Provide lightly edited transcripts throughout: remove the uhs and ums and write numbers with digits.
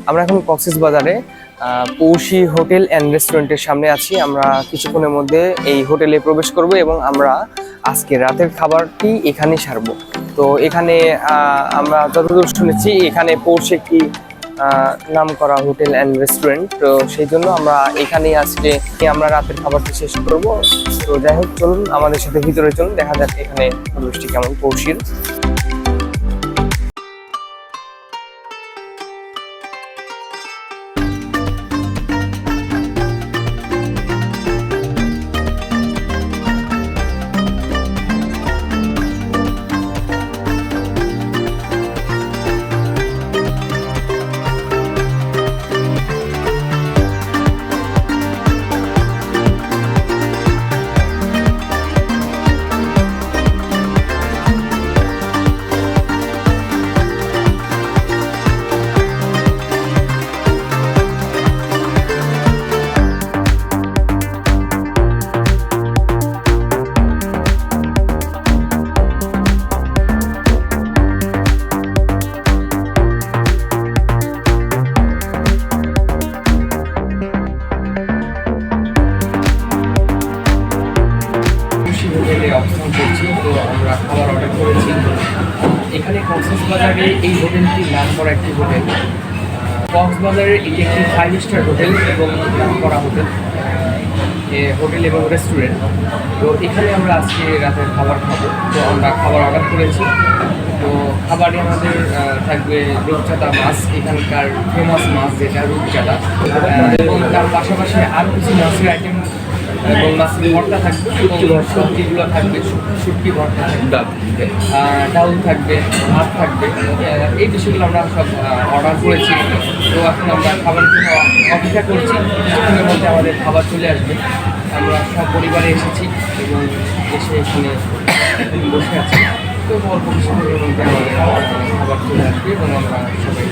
আমরা এখন কক্সবাজারে পৌষি হোটেল অ্যান্ড রেস্টুরেন্টের সামনে আছি। আমরা কিছুক্ষণের মধ্যে এই হোটেলে প্রবেশ করব এবং আমরা আজকে রাতের খাবারটি এখানেই সারবো। তো এখানে আমরা যতদূর শুনেছি এখানে পৌষি একটি নাম করা হোটেল অ্যান্ড রেস্টুরেন্ট, তো সেই জন্য আমরা এখানেই আজকে আমরা রাতের খাবারটি শেষ করব। তো যাই হোক, চলুন আমাদের সাথে ভিতরে চলুন, দেখা যাক এখানে পরিবেশটি কেমন পৌষির। হোটেলে অবস্থান করছি। তো আমরা খাবার অর্ডার করেছি। এখানে কক্সবাজারে এই হোটেলটি নাম করা একটি হোটেল। কক্সবাজারের এটি একটি 5 স্টার হোটেল এবং নাম করা হোটেল এবং রেস্টুরেন্ট। তো এখানে আমরা আজকে রাতের খাবার খাবো। তো আমরা খাবার অর্ডার করেছি। তো খাবারে আমাদের থাকবে রূপচাঁদা মাছ, এখানকার ফেমাস মাছ যেটা রূপচাঁদা, এবং তার পাশাপাশি আরও কিছু মাছের আইটেম এবং মাছের ভর্তা থাকবে এবং সবজিগুলো থাকবে, শুটকি ভর্তা থাকবে, ডাউল থাকবে, ভাত থাকবে। এই বিষয়গুলো আমরা সব অর্ডার করেছি। তো এখন আমরা খাবারের জন্য অপেক্ষা করছি। কিছুক্ষণের মধ্যে আমাদের খাবার চলে আসবে। আমরা সব পরিবারে এসেছি এবং এসে এখানে বসে আছি। তো অল্প কিছুক্ষণের মধ্যে আমাদের খাবার চলে আসবে এবং আমরা সবাই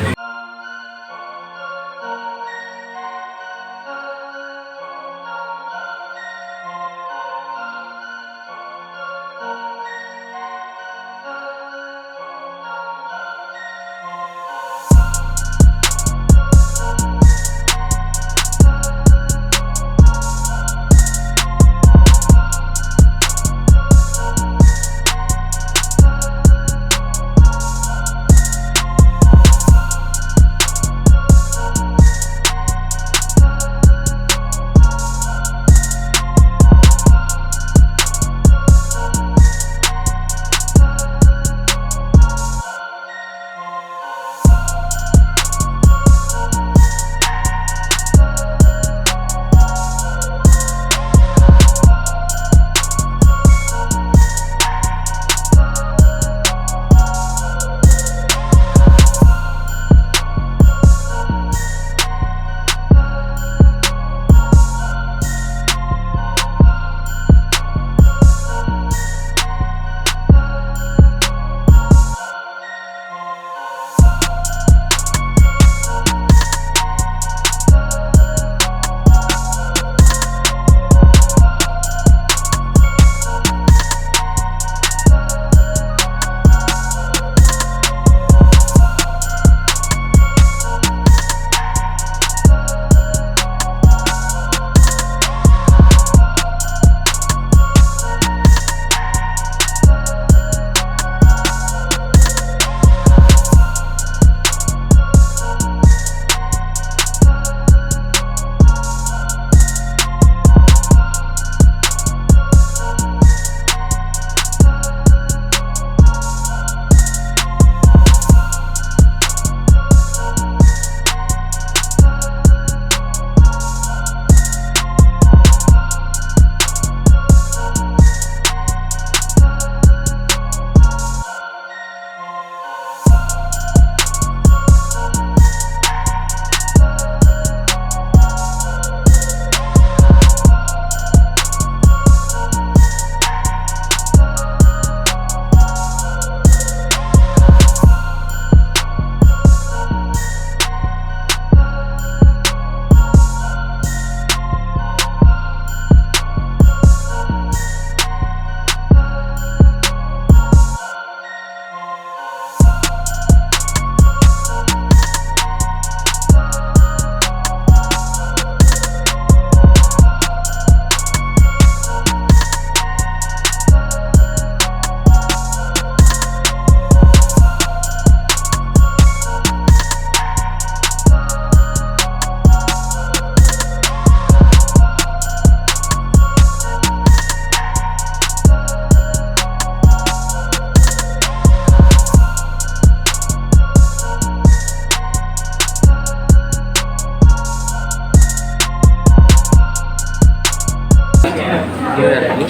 খাদ্য আর কি।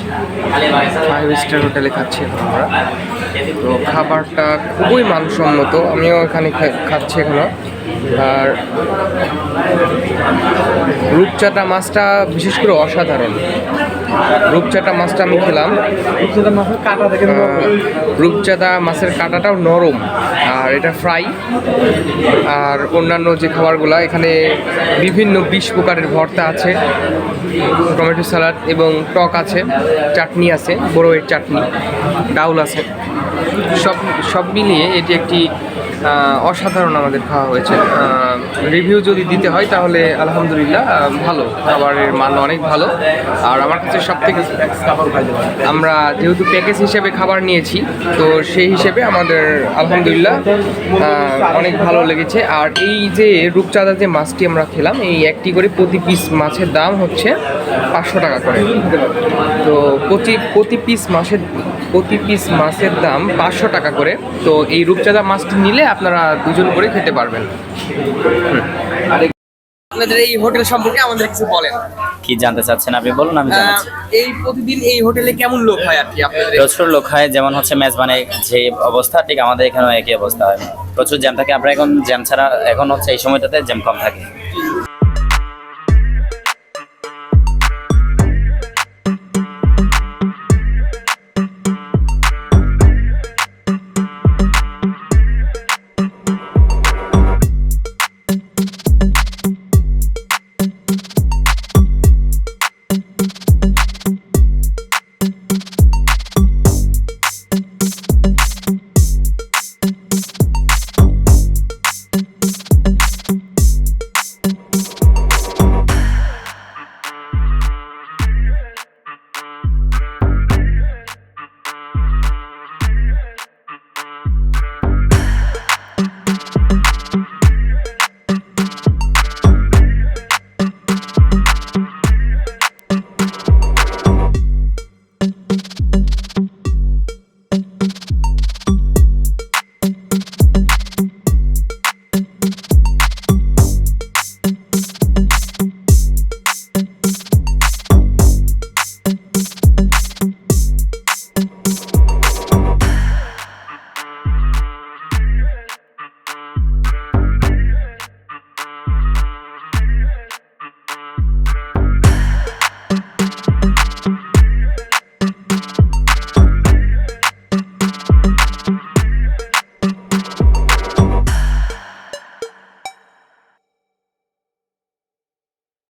5 স্টার হোটেলে খাচ্ছি এখন আমরা। তো খাবারটা খুবই মানসম্মত, আমিও এখানে খাচ্ছি এখনো। আর রূপচাঁদা মাছটা বিশেষ করে অসাধারণ। রূপচাঁদা মাছটা আমি খেলাম, রূপচাঁদা মাছের কাঁটাটাও নরম, আর এটা ফ্রাই। আর অন্যান্য যে খাবারগুলো এখানে বিভিন্ন 20 প্রকারের ভর্তা আছে, টমেটো স্যালাড এবং টক আছে, চাটনি আছে, বড়ইয়ের চাটনি, ডাউল আছে। সব মিলিয়ে এটি একটি অসাধারণ আমাদের খাওয়া হয়েছে। রিভিউ যদি দিতে হয় তাহলে আলহামদুলিল্লাহ ভালো, খাবারের মান অনেক ভালো। আর আমার কাছে সব থেকে, আমরা যেহেতু প্যাকেজ হিসেবে খাবার নিয়েছি তো সেই হিসেবে আমাদের আলহামদুলিল্লাহ অনেক ভালো লেগেছে। আর এই যে রূপচাঁদা যে মাছটি আমরা খেলাম, এই একটি করে প্রতি পিস মাছের দাম হচ্ছে 500 টাকা করে। তো প্রতি পিস মাছের দাম 500 টাকা করে। তো এই রূপচাঁদা মাছটি নিলে আপনারা 2 জন করে খেতে পারবেন। আপনাদের এই হোটেল সম্পর্কে আমাদের কিছু বলেন। কি জানতে চাচ্ছেন আপনি, বলুন আমি জানাচ্ছি। এই প্রতিদিন এই হোটেলে কেমন লোক হয় আর কি আপনাদের? প্রচুর লোক হয়, যেমন হচ্ছে মেজবানের যে অবস্থা ঠিক আমাদের এখানেও একই অবস্থা হয়। প্রচুর জ্যাম থাকে। আমরা এখন জ্যাম ছাড়া, এখন হচ্ছে এই সময়টাতে জ্যাম কম থাকে।